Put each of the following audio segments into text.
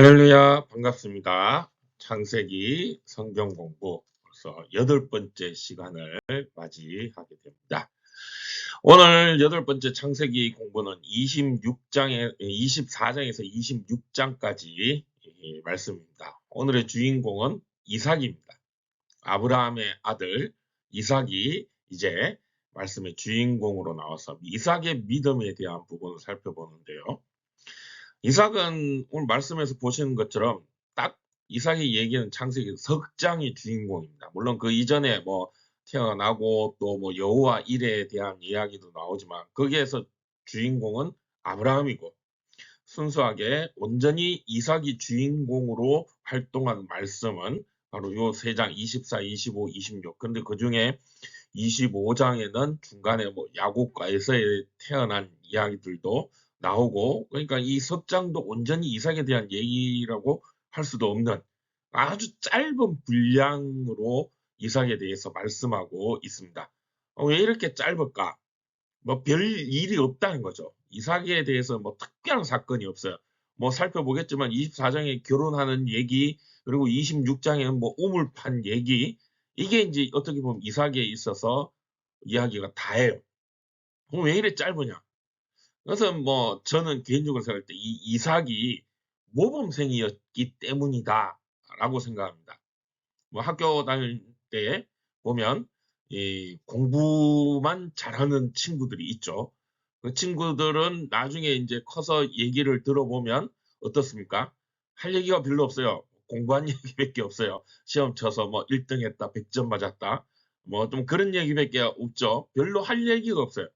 할렐루야, 반갑습니다. 창세기 성경 공부 벌써 8번째 시간을 맞이하게 됩니다. 오늘 8번째 창세기 공부는 24장에서 26장까지 말씀입니다. 오늘의 주인공은 이삭입니다. 아브라함의 아들 이삭이 이제 말씀의 주인공으로 나와서 이삭의 믿음에 대한 부분을 살펴보는데요. 이삭은 오늘 말씀에서 보시는 것처럼 딱 이삭이 얘기하는 창세기 석장이 주인공입니다. 물론 그 이전에 뭐 태어나고 또 뭐 여호와 일에 대한 이야기도 나오지만 거기에서 주인공은 아브라함이고 순수하게 온전히 이삭이 주인공으로 활동한 말씀은 바로 요 세 장 24, 25, 26. 근데 그중에 25장에는 중간에 뭐 야곱과 에서에 태어난 이야기들도 나오고, 그러니까 이 석장도 온전히 이삭에 대한 얘기라고 할 수도 없는 아주 짧은 분량으로 이삭에 대해서 말씀하고 있습니다. 왜 이렇게 짧을까? 뭐 별 일이 없다는 거죠. 이삭에 대해서 뭐 특별한 사건이 없어요. 뭐 살펴보겠지만 24장에 결혼하는 얘기, 그리고 26장에는 뭐 우물 판 얘기, 이게 이제 어떻게 보면 이삭에 있어서 이야기가 다예요. 그럼 왜 이래 짧으냐? 그래서 뭐 저는 개인적으로 생각할 때 이 이삭이 모범생이었기 때문이다라고 생각합니다. 뭐 학교 다닐 때 보면 이 공부만 잘하는 친구들이 있죠. 그 친구들은 나중에 이제 커서 얘기를 들어보면 어떻습니까? 할 얘기가 별로 없어요. 공부한 얘기밖에 없어요. 시험 쳐서 뭐 1등 했다, 100점 맞았다. 뭐 좀 그런 얘기밖에 없죠. 별로 할 얘기가 없어요.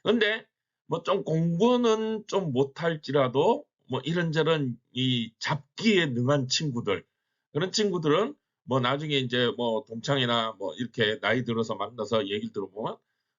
근데 뭐 좀 공부는 좀 못할지라도 뭐 이런저런 이 잡기에 능한 친구들, 그런 친구들은 뭐 나중에 이제 뭐 동창회나 뭐 이렇게 나이 들어서 만나서 얘기를 들어보면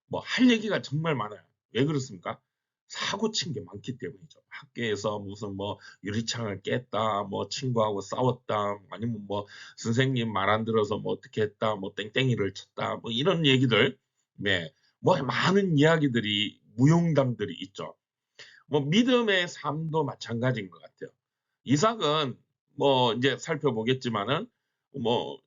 뭐 할 얘기가 정말 많아요. 왜 그렇습니까? 사고 친 게 많기 때문이죠. 학교에서 무슨 뭐 유리창을 깼다, 뭐 친구하고 싸웠다, 아니면 뭐 선생님 말 안 들어서 뭐 어떻게 했다, 뭐 땡땡이를 쳤다, 뭐 이런 얘기들, 네, 뭐 많은 이야기들이 무용담들이 있죠. 뭐 믿음의 삶도 마찬가지인 것 같아요. 이삭은 뭐 이제 살펴보겠지만은 뭐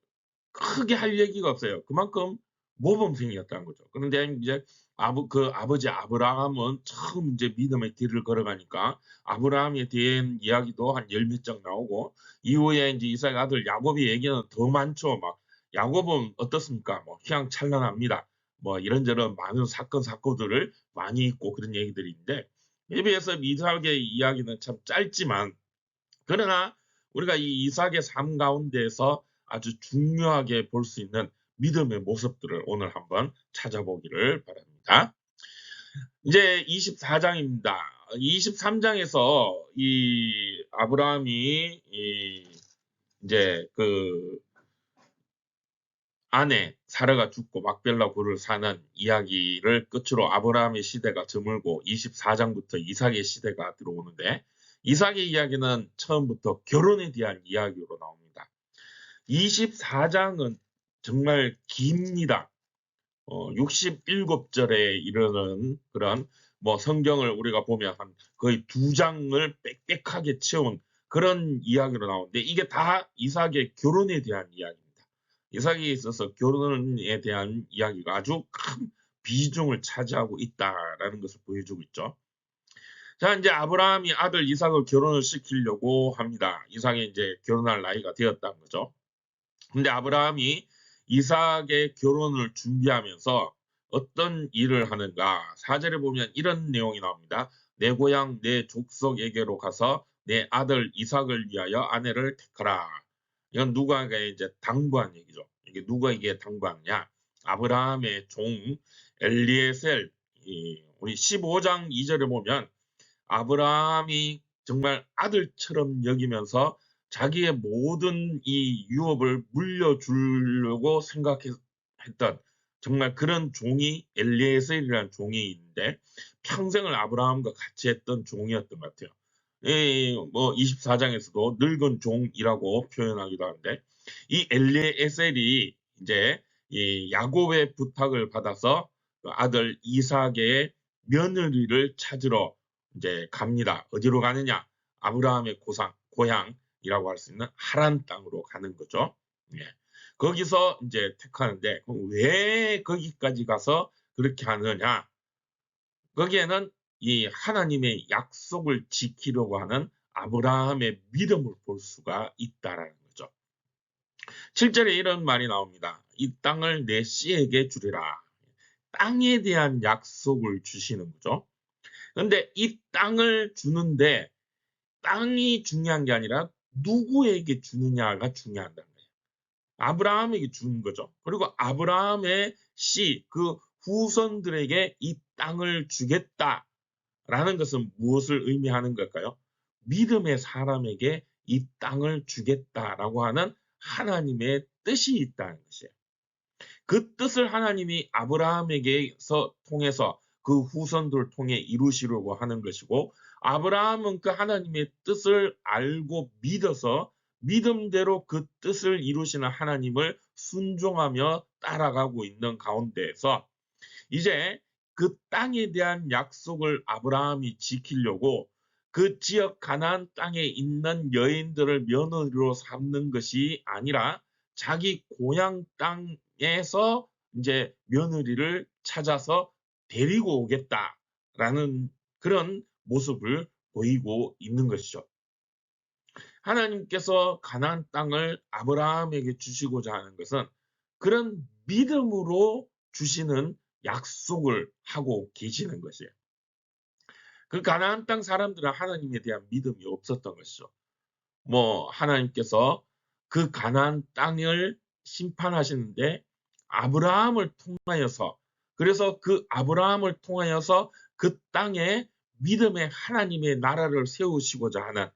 크게 할 얘기가 없어요. 그만큼 모범생이었다는 거죠. 그런데 이제 아버지 아브라함은 처음 이제 믿음의 길을 걸어가니까 아브라함에 대한 이야기도 한 열 몇 장 나오고, 이후에 이제 이삭의 아들 야곱의 얘기는 더 많죠. 막 야곱은 어떻습니까? 뭐 휘황찬란합니다. 뭐 이런저런 많은 사건들을 많이 있고 그런 얘기들이 있는데, 이에 비해서 이삭의 이야기는 참 짧지만, 그러나 우리가 이 이삭의 삶 가운데에서 아주 중요하게 볼 수 있는 믿음의 모습들을 오늘 한번 찾아보기를 바랍니다. 이제 24장입니다. 23장에서 이 아브라함이 이제 그 아내 사라가 죽고 막벨라 굴을 사는 이야기를 끝으로 아브라함의 시대가 저물고 24장부터 이삭의 시대가 들어오는데, 이삭의 이야기는 처음부터 결혼에 대한 이야기로 나옵니다. 24장은 정말 깁니다. 67절에 이르는 그런 뭐 성경을 우리가 보면 한 거의 2장을 빽빽하게 채운 그런 이야기로 나오는데, 이게 다 이삭의 결혼에 대한 이야기입니다. 이삭에 있어서 결혼에 대한 이야기가 아주 큰 비중을 차지하고 있다라는 것을 보여주고 있죠. 자, 이제 아브라함이 아들 이삭을 결혼을 시키려고 합니다. 이삭이 이제 결혼할 나이가 되었다는 거죠. 근데 아브라함이 이삭의 결혼을 준비하면서 어떤 일을 하는가? 4절에 보면 이런 내용이 나옵니다. 내 고향 내 족속에게로 가서 내 아들 이삭을 위하여 아내를 택하라. 이건 누가에게 이제 당부한 얘기죠. 이게 누가에게 당부하느냐? 아브라함의 종 엘리에셀, 우리 15장 2절에 보면 아브라함이 정말 아들처럼 여기면서 자기의 모든 이 유업을 물려주려고 생각했던 정말 그런 종이 엘리에셀이라는 종이 있는데, 평생을 아브라함과 같이 했던 종이었던 것 같아요. 뭐 24장에서도 늙은 종이라고 표현하기도 하는데, 이 엘리에셀이 이제 이 야곱의 부탁을 받아서 그 아들 이삭의 며느리를 찾으러 이제 갑니다. 어디로 가느냐? 아브라함의 고향 땅이라고 할 수 있는 하란 땅으로 가는 거죠. 예. 거기서 이제 택하는데 그럼 왜 거기까지 가서 그렇게 하느냐? 거기에는 이 하나님의 약속을 지키려고 하는 아브라함의 믿음을 볼 수가 있다라는 거죠. 7절에 이런 말이 나옵니다. 이 땅을 내 씨에게 주리라. 땅에 대한 약속을 주시는 거죠. 그런데 이 땅을 주는데 땅이 중요한 게 아니라 누구에게 주느냐가 중요하다는 거예요. 아브라함에게 주는 거죠. 그리고 아브라함의 씨, 그 후손들에게 이 땅을 주겠다라는 것은 무엇을 의미하는 걸까요? 믿음의 사람에게 이 땅을 주겠다라고 하는 하나님의 뜻이 있다는 것이에요. 그 뜻을 하나님이 아브라함에게서 통해서 그 후손들을 통해 이루시려고 하는 것이고, 아브라함은 그 하나님의 뜻을 알고 믿어서 믿음대로 그 뜻을 이루시는 하나님을 순종하며 따라가고 있는 가운데에서 이제 그 땅에 대한 약속을 아브라함이 지키려고 그 지역 가나안 땅에 있는 여인들을 며느리로 삼는 것이 아니라 자기 고향 땅에서 이제 며느리를 찾아서 데리고 오겠다라는 그런 모습을 보이고 있는 것이죠. 하나님께서 가나안 땅을 아브라함에게 주시고자 하는 것은 그런 믿음으로 주시는 약속을 하고 계시는 것이에요. 그 가나안 땅 사람들은 하나님에 대한 믿음이 없었던 것이죠. 하나님께서 그 가나안 땅을 심판하시는데 아브라함을 통하여서, 그래서 그 아브라함을 통하여서 그 땅에 믿음의 하나님의 나라를 세우시고자 하는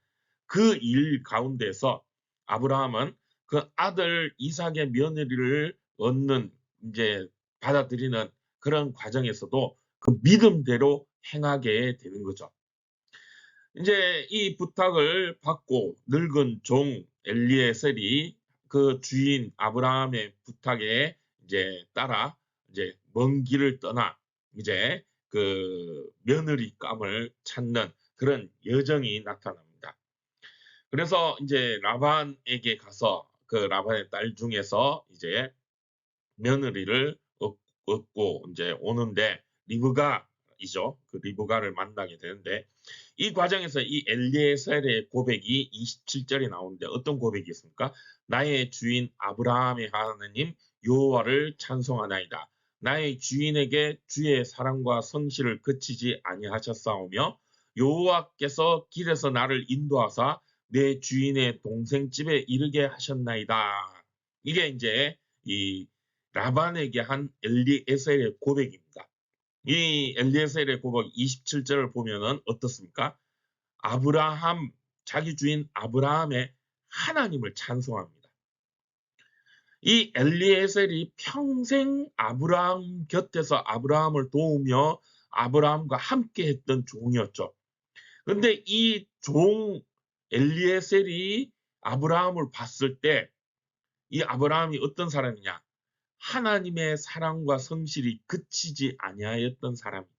그 일 가운데서 아브라함은 그 아들 이삭의 며느리를 얻는 이제 받아들이는 그런 과정에서도 그 믿음대로 행하게 되는 거죠. 이제 이 부탁을 받고 늙은 종 엘리에셀이 그 주인 아브라함의 부탁에 이제 따라 이제 먼 길을 떠나 이제 그 며느리감을 찾는 그런 여정이 나타납니다. 그래서 이제 라반에게 가서 그 라반의 딸 중에서 이제 며느리를 얻고 이제 오는데 리브가이죠. 그 리브가를 만나게 되는데 이 과정에서 이 엘리에셀의 고백이 27절에 나오는데 어떤 고백이 있습니까? 나의 주인 아브라함의 하나님 여호와를 찬송하나이다. 나의 주인에게 주의 사랑과 성실을 그치지 아니하셨사오며 여호와께서 길에서 나를 인도하사 내 주인의 동생 집에 이르게 하셨나이다. 이게 이제 이 라반에게 한 엘리에셀의 고백입니다. 이 엘리에셀의 고백 27절을 보면은 어떻습니까? 아브라함, 자기 주인 아브라함의 하나님을 찬송합니다. 이 엘리에셀이 평생 아브라함 곁에서 아브라함을 도우며 아브라함과 함께 했던 종이었죠. 그런데 이 종 엘리에셀이 아브라함을 봤을 때 이 아브라함이 어떤 사람이냐? 하나님의 사랑과 성실이 그치지 아니하였던 사람이다.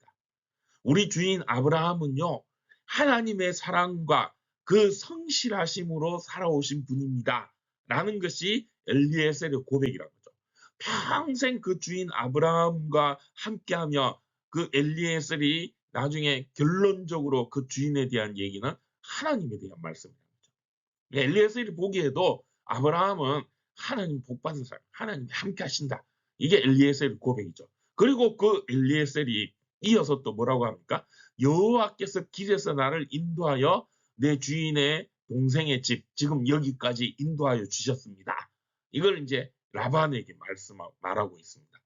우리 주인 아브라함은요, 하나님의 사랑과 그 성실하심으로 살아오신 분입니다. 라는 것이 엘리에셀의 고백이라는 거죠. 평생 그 주인 아브라함과 함께하며 그 엘리에셀이 나중에 결론적으로 그 주인에 대한 얘기는 하나님에 대한 말씀이라는 거죠. 엘리에셀이 보기에도 아브라함은 하나님 복받은 사람, 하나님이 함께 하신다. 이게 엘리에셀의 고백이죠. 그리고 그 엘리에셀이 이어서 또 뭐라고 합니까? 여호와께서 길에서 나를 인도하여 내 주인의 동생의 집, 지금 여기까지 인도하여 주셨습니다. 이걸 이제 라반에게 말하고 있습니다.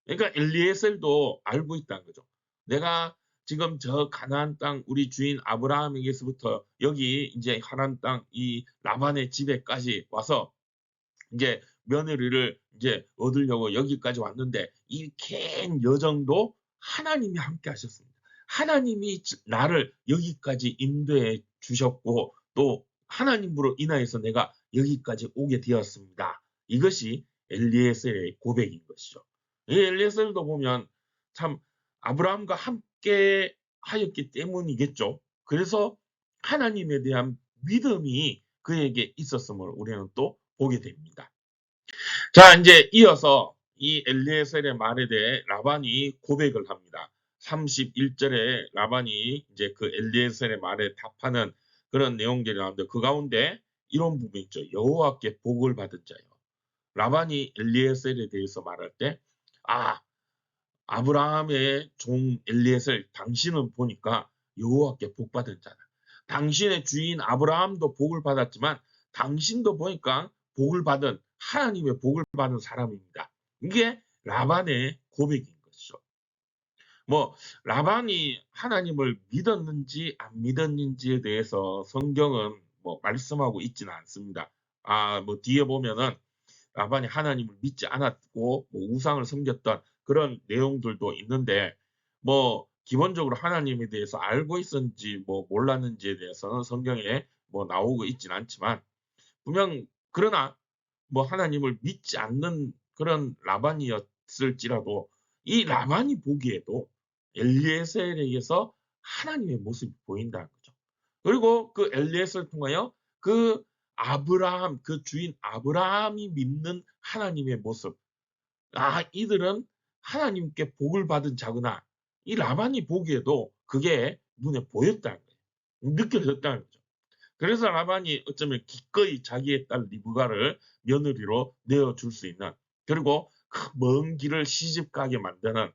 그러니까 엘리에셀도 알고 있다는 거죠. 내가 지금 저 가나안 땅 우리 주인 아브라함에게서부터 여기 이제 하나안 땅 이 라반의 집에까지 와서 이제 며느리를 이제 얻으려고 여기까지 왔는데 이 긴 여정도 하나님이 함께 하셨습니다. 하나님이 나를 여기까지 인도해 주셨고 또 하나님으로 인하여서 내가 여기까지 오게 되었습니다. 이것이 엘리에셀의 고백인 것이죠. 이 엘리에셀도 보면 참 아브라함과 함께 하였기 때문이겠죠. 그래서 하나님에 대한 믿음이 그에게 있었음을 우리는 또 보게 됩니다. 자, 이제 이어서 이 엘리에셀의 말에 대해 라반이 고백을 합니다. 31절에 라반이 이제 그 엘리에셀의 말에 답하는 그런 내용들이 나오는데 그 가운데 이런 부분이 있죠. 여호와께 복을 받은 자요. 라반이 엘리에셀에 대해서 말할 때, 아, 아브라함의 종 엘리에셀, 당신은 보니까 여호와께 복 받은 자다. 당신의 주인 아브라함도 복을 받았지만 당신도 보니까 복을 받은 하나님의 복을 받은 사람입니다. 이게 라반의 고백인 것이죠. 뭐 라반이 하나님을 믿었는지 안 믿었는지에 대해서 성경은 뭐 말씀하고 있지는 않습니다. 뭐 뒤에 보면은 라반이 하나님을 믿지 않았고 뭐 우상을 섬겼던 그런 내용들도 있는데 뭐 기본적으로 하나님에 대해서 알고 있었는지 뭐 몰랐는지에 대해서는 성경에 뭐 나오고 있지는 않지만 분명 그러나 뭐 하나님을 믿지 않는 그런 라반이었을지라도 이 라반이 보기에도 엘리에셀에게서 하나님의 모습이 보인다는 거죠. 그리고 그 엘리에셀을 통하여 그 아브라함, 그 주인 아브라함이 믿는 하나님의 모습. 이들은 하나님께 복을 받은 자구나. 이 라반이 보기에도 그게 눈에 보였다는 거예요. 느껴졌다는 거죠. 그래서 라반이 어쩌면 기꺼이 자기의 딸 리브가를 며느리로 내어줄 수 있는, 그리고 그 먼 길을 시집 가게 만드는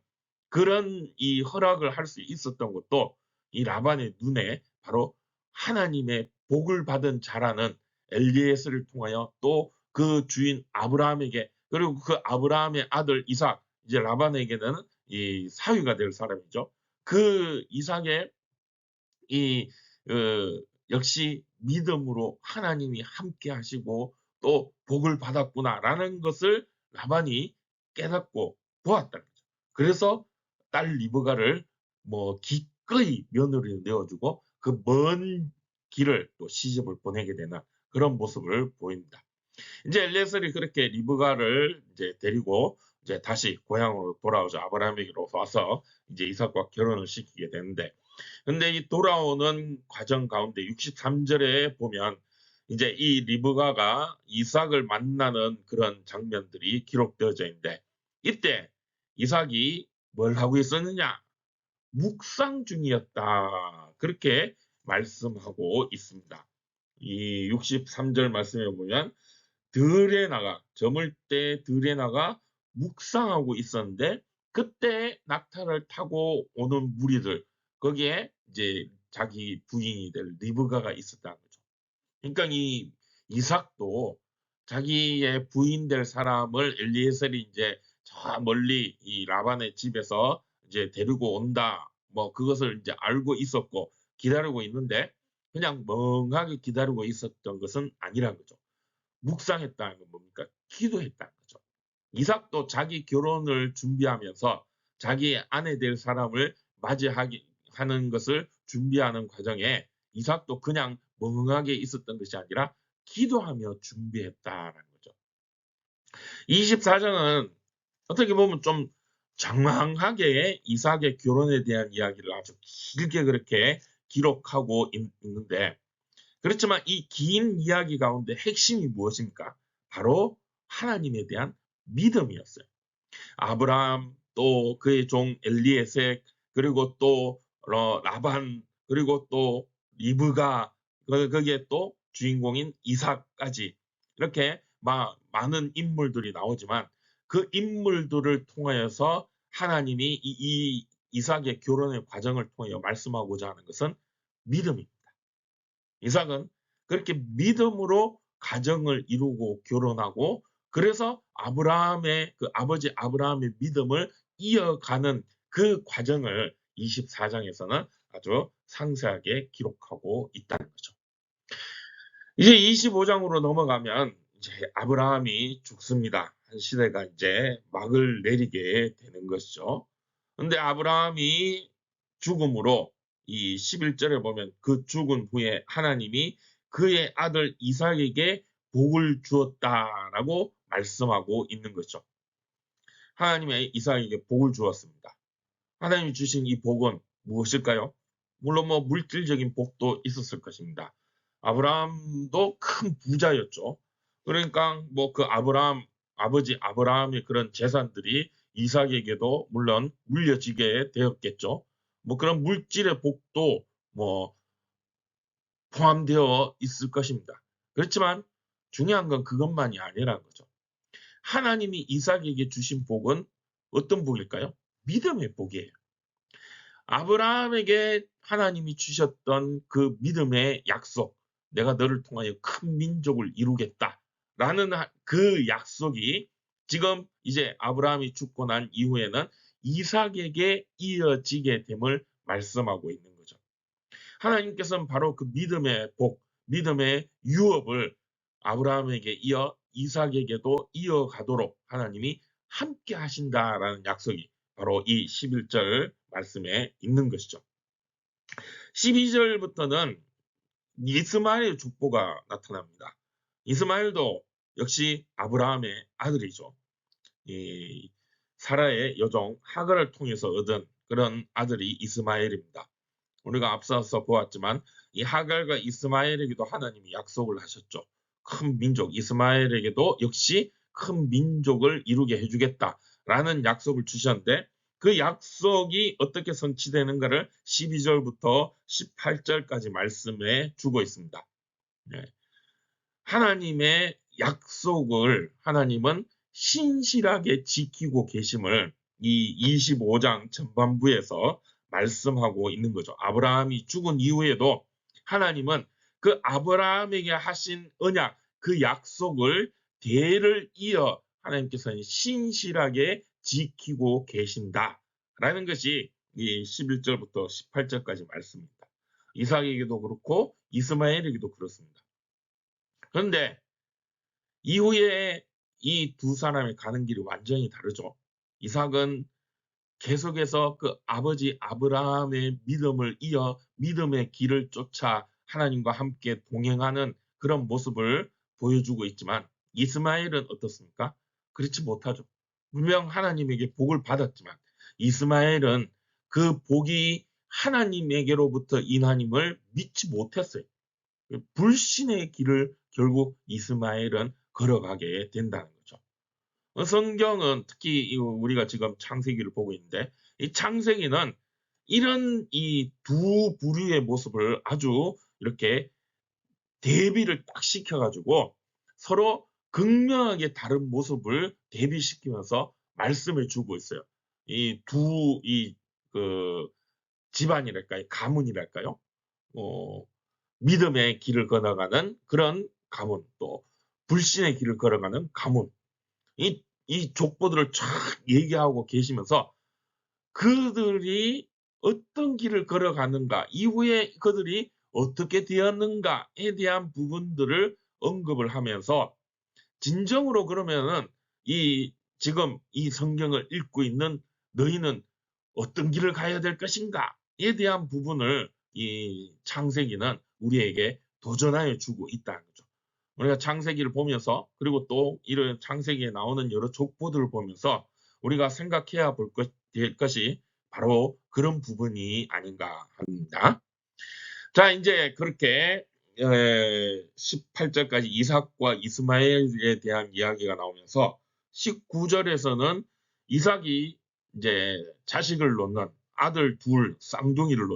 그런 이 허락을 할 수 있었던 것도 이 라반의 눈에 바로 하나님의 복을 받은 자라는 엘리에스를 통하여 또 그 주인 아브라함에게, 그리고 그 아브라함의 아들 이삭, 이제 라반에게는 이 사위가 될 사람이죠. 그 이삭의 이 역시 믿음으로 하나님이 함께 하시고 또 복을 받았구나라는 것을 라반이 깨닫고 보았다는 거죠. 그래서 딸 리브가를 뭐 기꺼이 며느리로 내어주고 그 먼 길을 또 시집을 보내게 되는 그런 모습을 보입니다. 이제 엘리에셀이 그렇게 리브가를 이제 데리고 이제 다시 고향으로 돌아오죠. 아브라함에게로 와서 이제 이삭과 결혼을 시키게 되는데, 근데 이 돌아오는 과정 가운데 63절에 보면 이제 이 리브가가 이삭을 만나는 그런 장면들이 기록되어져 있는데, 이때 이삭이 뭘 하고 있었느냐? 묵상 중이었다. 그렇게 말씀하고 있습니다. 이 63절 말씀에 보면 들에 나가, 저물 때 들에 나가 묵상하고 있었는데 그때 낙타를 타고 오는 무리들, 거기에 이제 자기 부인이 될 리브가가 있었다는 거죠. 그러니까 이 이삭도 자기의 부인 될 사람을 엘리에셀이 이제 저 멀리 이 라반의 집에서 이제 데리고 온다, 뭐 그것을 이제 알고 있었고 기다리고 있는데 그냥 멍하게 기다리고 있었던 것은 아니라는 거죠. 묵상했다는 건 뭡니까? 기도했다는 거죠. 이삭도 자기 결혼을 준비하면서 자기 아내 될 사람을 맞이하기 하는 것을 준비하는 과정에 이삭도 그냥 멍하게 있었던 것이 아니라 기도하며 준비했다는 거죠. 24장은 어떻게 보면 좀 장황하게 이삭의 결혼에 대한 이야기를 아주 길게 그렇게 기록하고 있는데, 그렇지만 이 긴 이야기 가운데 핵심이 무엇입니까? 바로 하나님에 대한 믿음이었어요. 아브라함, 또 그의 종 엘리에셀, 그리고 또 라반, 그리고 또 리브가, 거기에 또 주인공인 이삭까지 이렇게 많은 인물들이 나오지만 그 인물들을 통하여서 하나님이 이 이삭의 결혼의 과정을 통하여 말씀하고자 하는 것은 믿음입니다. 이삭은 그렇게 믿음으로 가정을 이루고 결혼하고, 그래서 아브라함의 그 아버지 아브라함의 믿음을 이어가는 그 과정을 24장에서는 아주 상세하게 기록하고 있다는 거죠. 이제 25장으로 넘어가면 이제 아브라함이 죽습니다. 한 시대가 이제 막을 내리게 되는 것이죠. 근데 아브라함이 죽음으로 이 11절에 보면 그 죽은 후에 하나님이 그의 아들 이삭에게 복을 주었다라고 말씀하고 있는 거죠. 하나님의 이삭에게 복을 주었습니다. 하나님이 주신 이 복은 무엇일까요? 물론 뭐 물질적인 복도 있었을 것입니다. 아브라함도 큰 부자였죠. 그러니까 뭐 그 아버지 아브라함의 그런 재산들이 이삭에게도 물론 물려지게 되었겠죠. 뭐 그런 물질의 복도 뭐 포함되어 있을 것입니다. 그렇지만 중요한 건 그것만이 아니라는 거죠. 하나님이 이삭에게 주신 복은 어떤 복일까요? 믿음의 복이에요. 아브라함에게 하나님이 주셨던 그 믿음의 약속, 내가 너를 통하여 큰 민족을 이루겠다라는 그 약속이 지금 이제 아브라함이 죽고 난 이후에는 이삭에게 이어지게 됨을 말씀하고 있는 거죠. 하나님께서는 바로 그 믿음의 복, 믿음의 유업을 아브라함에게 이어 이삭에게도 이어가도록 하나님이 함께 하신다라는 약속이 바로 이 11절 말씀에 있는 것이죠. 12절부터는 이스마엘 족보가 나타납니다. 이스마엘도 역시 아브라함의 아들이죠. 이 사라의 여종 하갈을 통해서 얻은 그런 아들이 이스마엘입니다. 우리가 앞서서 보았지만 이 하갈과 이스마엘에게도 하나님이 약속을 하셨죠. 큰 민족 이스마엘에게도 역시 큰 민족을 이루게 해주겠다라는 약속을 주셨는데 그 약속이 어떻게 성취되는가를 12절부터 18절까지 말씀해 주고 있습니다. 네. 하나님의 약속을 하나님은 신실하게 지키고 계심을 이 25장 전반부에서 말씀하고 있는 거죠. 아브라함이 죽은 이후에도 하나님은 그 아브라함에게 하신 언약, 그 약속을 대를 이어 하나님께서는 신실하게 지키고 계신다라는 것이 이 11절부터 18절까지 말씀입니다. 이삭에게도 그렇고 이스마엘에게도 그렇습니다. 그런데 이후에 이 두 사람이 가는 길이 완전히 다르죠. 이삭은 계속해서 그 아버지 아브라함의 믿음을 이어 믿음의 길을 쫓아 하나님과 함께 동행하는 그런 모습을 보여주고 있지만 이스마엘은 어떻습니까? 그렇지 못하죠. 분명 하나님에게 복을 받았지만 이스마엘은 그 복이 하나님에게로부터 인하님을 믿지 못했어요. 불신의 길을 결국 이스마엘은 걸어가게 된다는 거죠. 성경은 특히 우리가 지금 창세기를 보고 있는데 이 창세기는 이런 이 두 부류의 모습을 아주 이렇게 대비를 딱 시켜가지고 서로 극명하게 다른 모습을 대비시키면서 말씀을 주고 있어요. 그 집안이랄까요, 가문이랄까요, 믿음의 길을 걸어가는 그런 가문, 또 불신의 길을 걸어가는 가문, 이 족보들을 쫙 얘기하고 계시면서 그들이 어떤 길을 걸어가는가, 이후에 그들이 어떻게 되었는가에 대한 부분들을 언급을 하면서 진정으로 그러면은 지금 이 성경을 읽고 있는 너희는 어떤 길을 가야 될 것인가에 대한 부분을 이 창세기는 우리에게 도전하여 주고 있다는 거죠. 우리가 창세기를 보면서 그리고 또 이런 창세기에 나오는 여러 족보들을 보면서 우리가 생각해야 될 것이 바로 그런 부분이 아닌가 합니다. 자, 이제 그렇게 18절까지 이삭과 이스마엘에 대한 이야기가 나오면서 19절에서는 이삭이 이제 자식을 놓는 아들 둘 쌍둥이를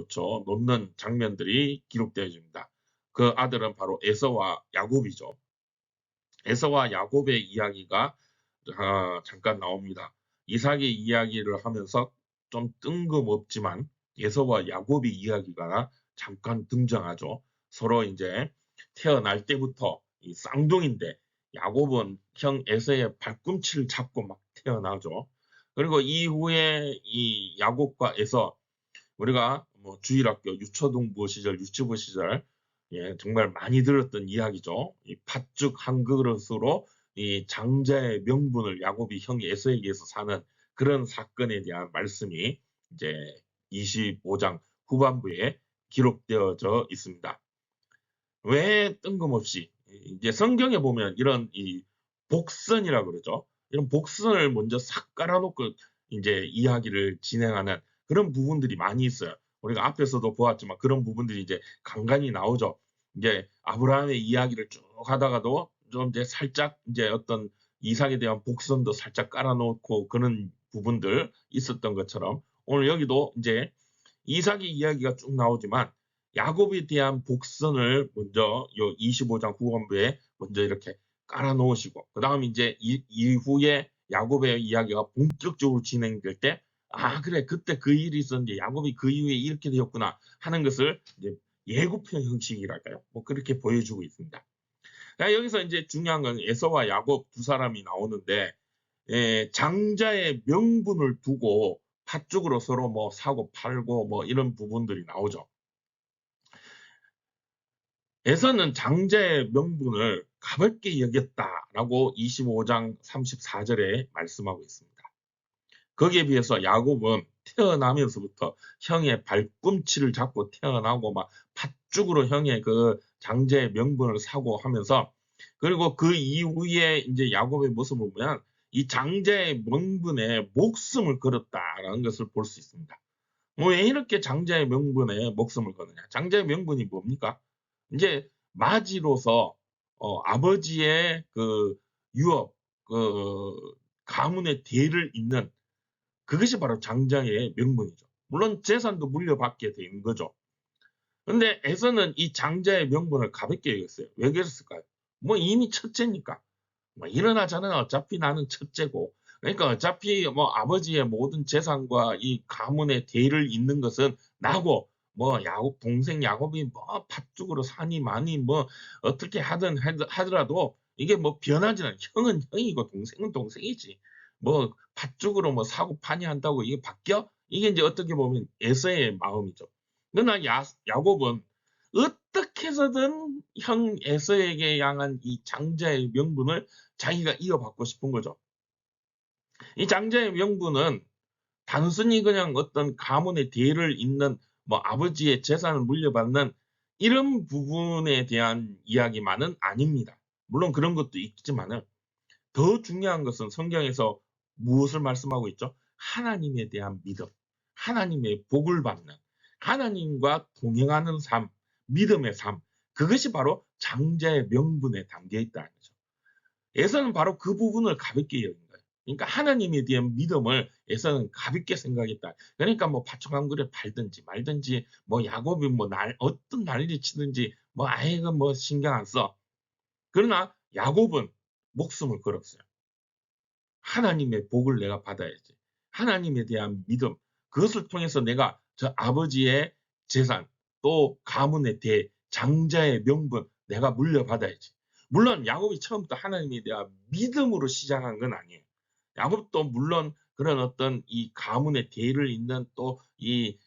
놓는 장면들이 기록되어집니다. 그 아들은 바로 에서와 야곱이죠. 에서와 야곱의 이야기가 잠깐 나옵니다. 이삭의 이야기를 하면서 좀 뜬금없지만 에서와 야곱의 이야기가 잠깐 등장하죠. 서로 이제 태어날 때부터 이 쌍둥이인데 야곱은 형 에서의 발꿈치를 잡고 막 태어나죠. 그리고 이후에 이 야곱과 에서 우리가 뭐 주일학교 유초등부 시절, 유치부 시절 정말 많이 들었던 이야기죠. 이 팥죽 한 그릇으로 이 장자의 명분을 야곱이 형 에서에게서 사는 그런 사건에 대한 말씀이 이제 25장 후반부에 기록되어져 있습니다. 왜 뜬금없이 이제 성경에 보면 이런 이 복선이라 그러죠. 이런 복선을 먼저 싹 깔아놓고 이제 이야기를 진행하는 그런 부분들이 많이 있어요. 우리가 앞에서도 보았지만 그런 부분들이 이제 간간히 나오죠. 이제 아브라함의 이야기를 쭉 하다가도 좀 이제 살짝 이제 어떤 이삭에 대한 복선도 살짝 깔아놓고 그런 부분들 있었던 것처럼 오늘 여기도 이제 이삭의 이야기가 쭉 나오지만 야곱에 대한 복선을 먼저 요 25장 후반부에 먼저 이렇게 깔아놓으시고 그다음 이제 이후에 야곱의 이야기가 본격적으로 진행될 때 아 그래 그때 그 일이 있었는데 야곱이 그 이후에 이렇게 되었구나 하는 것을 이제 예고편 형식이랄까요? 뭐 그렇게 보여주고 있습니다. 자, 여기서 이제 중요한 건 에서와 야곱 두 사람이 나오는데 장자의 명분을 두고 팥죽으로 서로 뭐 사고 팔고 뭐 이런 부분들이 나오죠. 에서는 장자의 명분을 가볍게 여겼다라고 25장 34절에 말씀하고 있습니다. 거기에 비해서 야곱은 태어나면서부터 형의 발꿈치를 잡고 태어나고 막 팥죽으로 형의 그 장자의 명분을 사고 하면서 그리고 그 이후에 이제 야곱의 모습을 보면 이 장자의 명분에 목숨을 걸었다라는 것을 볼 수 있습니다. 뭐 왜 이렇게 장자의 명분에 목숨을 거느냐? 장자의 명분이 뭡니까? 이제 마지로서 아버지의 그 유업, 그 가문의 대를 잇는 그것이 바로 장자의 명분이죠. 물론 재산도 물려받게 되는 거죠. 근데 에서는 이 장자의 명분을 가볍게 여겼어요. 왜 그랬을까요? 뭐 이미 첫째니까. 뭐 일어나 저는 어차피 나는 첫째고 그러니까 어차피 뭐 아버지의 모든 재산과 이 가문의 대를 잇는 것은 나고 뭐 야곱 동생 야곱이 뭐 팥죽으로 사니 마니 뭐 어떻게 하든 하더라도 이게 뭐 변하지는 형은 형이고 동생은 동생이지 뭐 팥죽으로 뭐 사고 파니 한다고 이게 바뀌어? 이게 이제 어떻게 보면 에서의 마음이죠. 그러나 야곱은 어떻게 해서든 형 에서에게 향한 이 장자의 명분을 자기가 이어받고 싶은 거죠. 이 장자의 명분은 단순히 그냥 어떤 가문의 대를 잇는 뭐 아버지의 재산을 물려받는 이런 부분에 대한 이야기만은 아닙니다. 물론 그런 것도 있지만은 더 중요한 것은 성경에서 무엇을 말씀하고 있죠? 하나님에 대한 믿음, 하나님의 복을 받는, 하나님과 동행하는 삶, 믿음의 삶, 그것이 바로 장자의 명분에 담겨 있다는 거죠. 에서는 바로 그 부분을 가볍게 여긴 거예요. 그러니까 하나님에 대한 믿음을 에서는 가볍게 생각했다. 그러니까 뭐 팥죽 한 그릇 팔든지 말든지 뭐 야곱이 뭐 어떤 난리 치든지 뭐 아예 뭐 신경 안 써. 그러나 야곱은 목숨을 걸었어요. 하나님의 복을 내가 받아야지. 하나님에 대한 믿음, 그것을 통해서 내가 저 아버지의 재산, 또 가문의 대, 장자의 명분 내가 물려받아야지. 물론 야곱이 처음부터 하나님에 대한 믿음으로 시작한 건 아니에요. 야곱도 물론 그런 어떤 이 가문의 대를 잇는 또 이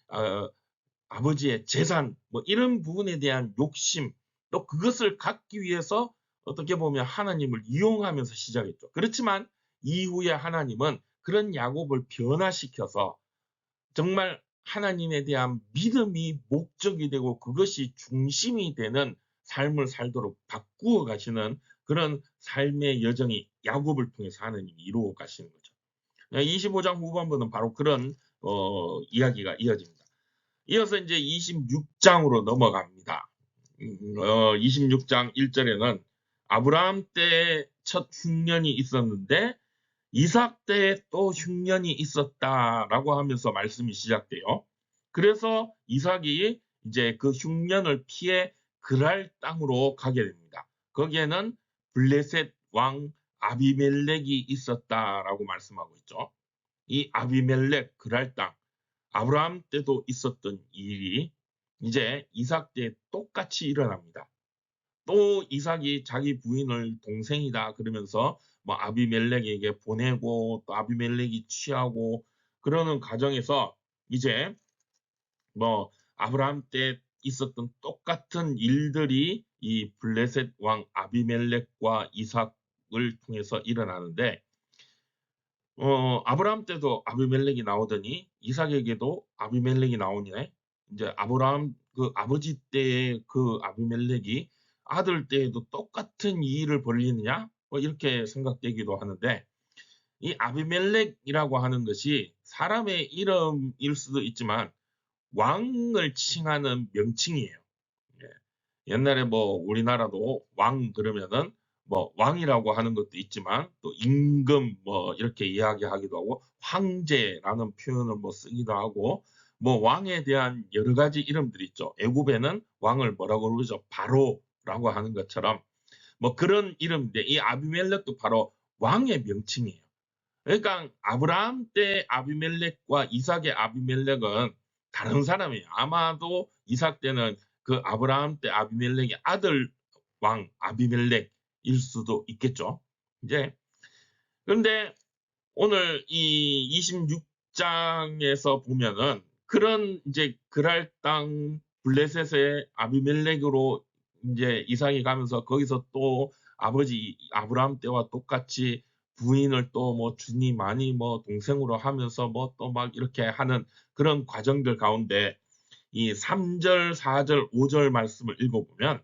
아버지의 재산 뭐 이런 부분에 대한 욕심 또 그것을 갖기 위해서 어떻게 보면 하나님을 이용하면서 시작했죠. 그렇지만 이후에 하나님은 그런 야곱을 변화시켜서 정말 하나님에 대한 믿음이 목적이 되고 그것이 중심이 되는 삶을 살도록 바꾸어 가시는 그런 삶의 여정이 야곱을 통해서 하나님이 이루어 가시는 거죠. 25장 후반부는 바로 그런 이야기가 이어집니다. 이어서 이제 26장으로 넘어갑니다. 26장 1절에는 아브라함 때 첫 흉년이 있었는데 이삭 때 또 흉년이 있었다라고 하면서 말씀이 시작돼요. 그래서 이삭이 이제 그 흉년을 피해 그랄 땅으로 가게 됩니다. 거기에는 블레셋 왕 아비멜렉이 있었다라고 말씀하고 있죠. 이 아비멜렉 그랄 땅 아브라함 때도 있었던 일이 이제 이삭 때 똑같이 일어납니다. 또 이삭이 자기 부인을 동생이다 그러면서 뭐 아비멜렉에게 보내고 또 아비멜렉이 취하고 그러는 과정에서 이제 뭐 아브라함 때 있었던 똑같은 일들이 이 블레셋 왕 아비멜렉과 이삭을 통해서 일어나는데 아브라함 때도 아비멜렉이 나오더니 이삭에게도 아비멜렉이 나오네. 이제 아브라함 그 아버지 때의 그 아비멜렉이 아들 때에도 똑같은 이 일을 벌이느냐? 뭐 이렇게 생각되기도 하는데 이 아비멜렉이라고 하는 것이 사람의 이름일 수도 있지만 왕을 칭하는 명칭이에요. 예. 옛날에 뭐 우리나라도 왕 그러면은 뭐 왕이라고 하는 것도 있지만 또 임금 뭐 이렇게 이야기하기도 하고 황제라는 표현을 뭐 쓰기도 하고 뭐 왕에 대한 여러 가지 이름들이 있죠. 애굽에는 왕을 뭐라고 그러죠? 바로라고 하는 것처럼 뭐 그런 이름인데 이 아비멜렉도 바로 왕의 명칭이에요. 그러니까 아브라함 때 아비멜렉과 이삭의 아비멜렉은 다른 사람이에요. 아마도 이삭 때는 그 아브라함 때 아비멜렉의 아들 왕 아비멜렉일 수도 있겠죠. 이제 그런데 오늘 이 26장에서 보면은 그런 이제 그랄 땅 블레셋의 아비멜렉으로 이제 이삭이 가면서 거기서 또 아버지 아브라함 때와 똑같이 부인을 또 뭐 주니 많이 뭐 동생으로 하면서 뭐 또 막 이렇게 하는 그런 과정들 가운데 이 3절, 4절, 5절 말씀을 읽어보면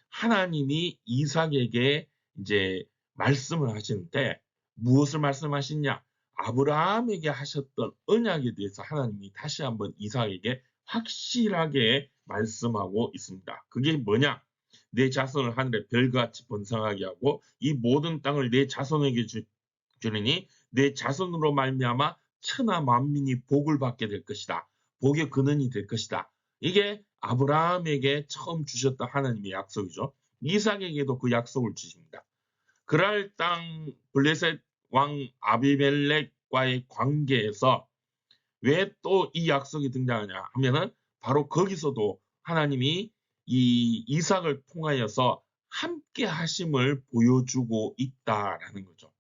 하나님이 이삭에게 이제 말씀을 하시는데 무엇을 말씀하시냐? 아브라함에게 하셨던 언약에 대해서 하나님이 다시 한번 이삭에게 확실하게 말씀하고 있습니다. 그게 뭐냐? 내 자손을 하늘의 별같이 번성하게 하고 이 모든 땅을 내 자손에게 주리니 내 자손으로 말미암아 천하 만민이 복을 받게 될 것이다. 복의 근원이 될 것이다. 이게 아브라함에게 처음 주셨던 하나님의 약속이죠. 이삭에게도 그 약속을 주십니다. 그랄 땅 블레셋 왕 아비멜렉과의 관계에서 왜 또 이 약속이 등장하냐 하면은 바로 거기서도 하나님이 이 이삭을 통하여서 함께 하심을 보여주고 있다라는 거죠.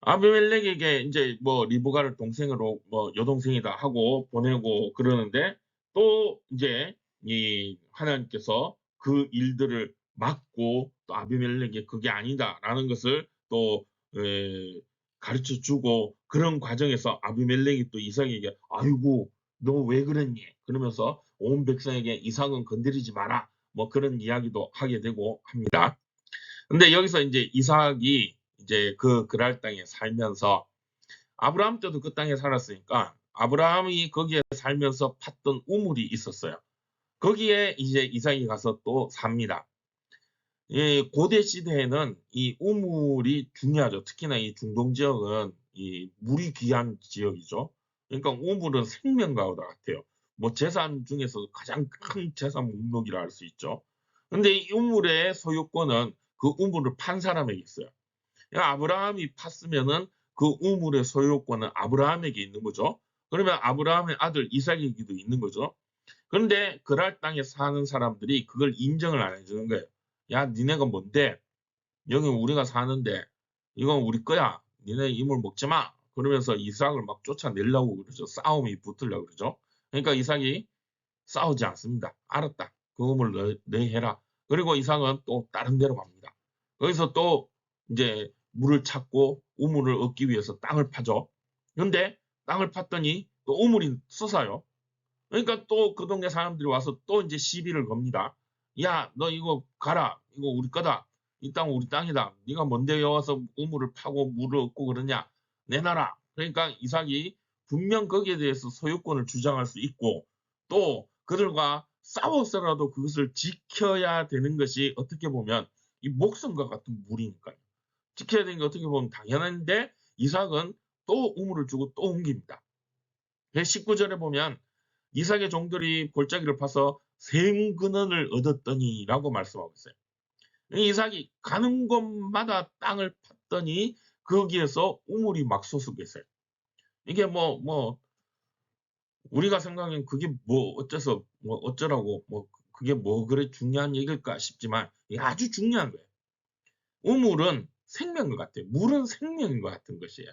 아비멜렉에게 이제 뭐 리브가를 동생으로 뭐 여동생이다 하고 보내고 그러는데 또 이제 이 하나님께서 그 일들을 막고 또 아비멜렉이 그게 아니다라는 것을 또 가르쳐 주고 그런 과정에서 아비멜렉이 또 이삭에게 아이고 너 왜 그랬니? 그러면서 온 백성에게 이삭은 건드리지 마라. 뭐 그런 이야기도 하게 되고 합니다. 근데 여기서 이제 이삭이 이제 그 그랄 땅에 살면서 아브라함 때도 그 땅에 살았으니까 아브라함이 거기에 살면서 팠던 우물이 있었어요. 거기에 이제 이삭이 가서 또 삽니다. 이 고대 시대에는 이 우물이 중요하죠. 특히나 이 중동 지역은 이 물이 귀한 지역이죠. 그러니까 우물은 생명과 같아요. 뭐 재산 중에서 가장 큰 재산 목록이라 할 수 있죠. 근데 이 우물의 소유권은 그 우물을 판 사람에게 있어요. 그러니까 아브라함이 팠으면은 그 우물의 소유권은 아브라함에게 있는 거죠. 그러면 아브라함의 아들 이삭에게도 있는 거죠. 그런데 그랄 땅에 사는 사람들이 그걸 인정을 안 해주는 거예요. 야, 니네가 뭔데? 여기 우리가 사는데 이건 우리 거야. 니네 이물 먹지 마. 그러면서 이삭을 막 쫓아내려고 그러죠. 싸움이 붙으려고 그러죠. 그러니까 이삭이 싸우지 않습니다. 알았다. 그 우물 너희 해라. 그리고 이삭은 또 다른 데로 갑니다. 거기서 또 이제 물을 찾고 우물을 얻기 위해서 땅을 파죠. 그런데 땅을 팠더니 또 우물이 솟아요. 그러니까 또 그 동네 사람들이 와서 또 이제 시비를 겁니다. 야, 너 이거 가라. 이거 우리 거다. 이 땅 우리 땅이다. 네가 뭔데 여와서 우물을 파고 물을 얻고 그러냐? 내놔라. 그러니까 이삭이 분명 거기에 대해서 소유권을 주장할 수 있고 또 그들과 싸워서라도 그것을 지켜야 되는 것이 어떻게 보면 이 목숨과 같은 물이니까요. 지켜야 되는 게 어떻게 보면 당연한데 이삭은 또 우물을 주고 또 옮깁니다. 19절에 보면 이삭의 종들이 골짜기를 파서 생근원을 얻었더니라고 말씀하고 있어요. 이삭이 가는 곳마다 땅을 팠더니 거기에서 우물이 막 솟고 있어요. 이게 뭐 우리가 생각하면 그게 뭐 어째서 뭐 어쩌라고 뭐 그게 뭐 그래 중요한 얘기일까 싶지만 이게 아주 중요한 거예요. 우물은 생명인 것 같아요. 물은 생명인 것 같은 것이에요.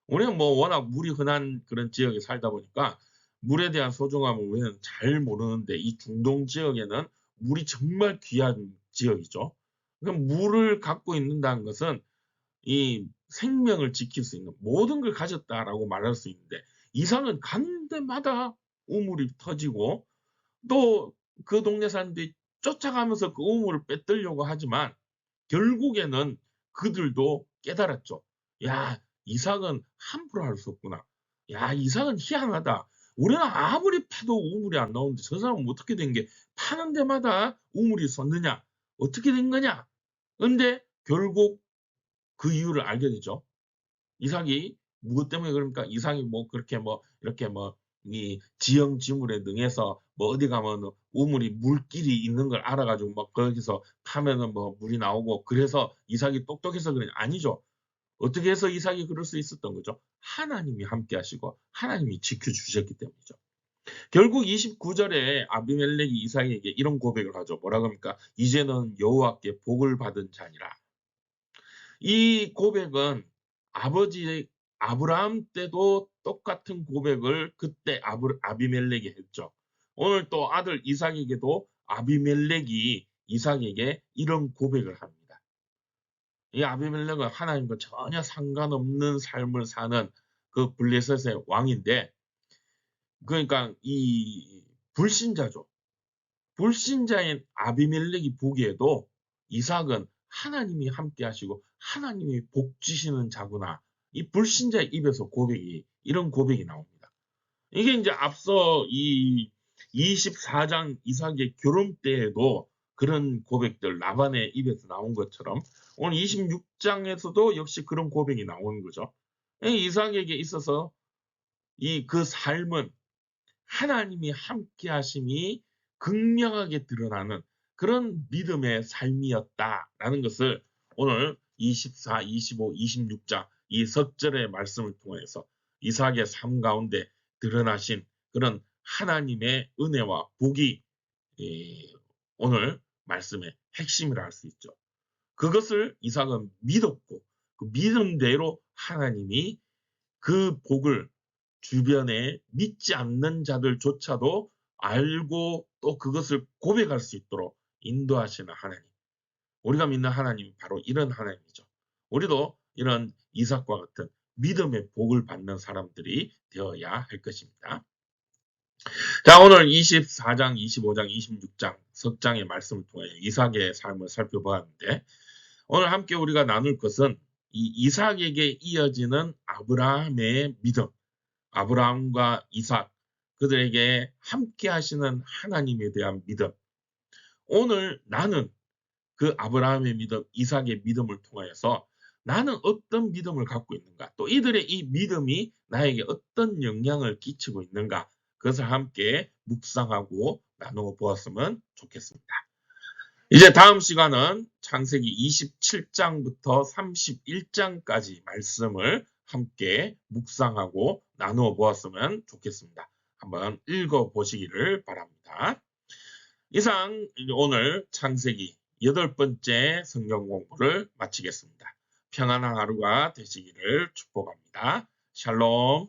우리는 뭐 워낙 물이 흔한 그런 지역에 살다 보니까 물에 대한 소중함을 우리는 잘 모르는데 이 중동 지역에는 물이 정말 귀한 지역이죠. 그럼 물을 갖고 있는다는 것은 이 생명을 지킬 수 있는 모든 걸 가졌다라고 말할 수 있는데 이삭은 가는 데마다 우물이 터지고 또 그 동네 사람들이 쫓아가면서 그 우물을 빼들려고 하지만 결국에는 그들도 깨달았죠. 야, 이삭은 함부로 할 수 없구나. 야, 이삭은 희한하다. 우리는 아무리 파도 우물이 안 나오는데 저 사람은 어떻게 된 게 파는 데마다 우물이 섰느냐? 어떻게 된 거냐? 근데 결국 그 이유를 알게 되죠. 이삭이 무엇 때문에 그러니까 이삭이 뭐 그렇게 뭐 이렇게 뭐 이 지형지물에 능해서 뭐 어디 가면 우물이 물길이 있는 걸 알아가지고 막 거기서 파면은 뭐 물이 나오고 그래서 이삭이 똑똑해서 그러냐? 아니죠. 어떻게 해서 이삭이 그럴 수 있었던 거죠? 하나님이 함께 하시고 하나님이 지켜주셨기 때문이죠. 결국 29절에 아비멜렉이 이삭에게 이런 고백을 하죠. 뭐라 그럽니까? 이제는 여호와께 복을 받은 자니라. 이 고백은 아버지 아브라함 때도 똑같은 고백을 그때 아비멜렉이 했죠. 오늘 또 아들 이삭에게도 아비멜렉이 이삭에게 이런 고백을 합니다. 이 아비멜렉은 하나님과 전혀 상관없는 삶을 사는 그 블레셋의 왕인데, 그러니까 이 불신자죠. 불신자인 아비멜렉이 보기에도 이삭은 하나님이 함께 하시고 하나님이 복 주시는 자구나. 이 불신자의 입에서 이런 고백이 나옵니다. 이게 이제 앞서 이 24장 이삭의 결혼 때에도 그런 고백들 라반의 입에서 나온 것처럼 오늘 26장에서도 역시 그런 고백이 나오는 거죠. 이삭에게 있어서 그 삶은 하나님이 함께 하심이 극명하게 드러나는 그런 믿음의 삶이었다라는 것을 오늘 24, 25, 26장 이 석절의 말씀을 통해서 이삭의 삶 가운데 드러나신 그런 하나님의 은혜와 복이 오늘 말씀의 핵심이라 할 수 있죠. 그것을 이삭은 믿었고 그 믿음대로 하나님이 그 복을 주변에 믿지 않는 자들조차도 알고 또 그것을 고백할 수 있도록 인도하시는 하나님. 우리가 믿는 하나님이 바로 이런 하나님이죠. 우리도 이런 이삭과 같은 믿음의 복을 받는 사람들이 되어야 할 것입니다. 자, 오늘 24장, 25장, 26장 석장의 말씀을 통해 이삭의 삶을 살펴보았는데 오늘 함께 우리가 나눌 것은 이 이삭에게 이어지는 아브라함의 믿음, 아브라함과 이삭, 그들에게 함께 하시는 하나님에 대한 믿음. 오늘 나는 그 아브라함의 믿음, 이삭의 믿음을 통하여서 나는 어떤 믿음을 갖고 있는가? 또 이들의 이 믿음이 나에게 어떤 영향을 끼치고 있는가? 그것을 함께 묵상하고 나누어 보았으면 좋겠습니다. 이제 다음 시간은 창세기 27장부터 31장까지 말씀을 함께 묵상하고 나누어 보았으면 좋겠습니다. 한번 읽어 보시기를 바랍니다. 이상 오늘 창세기 8번째 성경 공부를 마치겠습니다. 평안한 하루가 되시기를 축복합니다. 샬롬.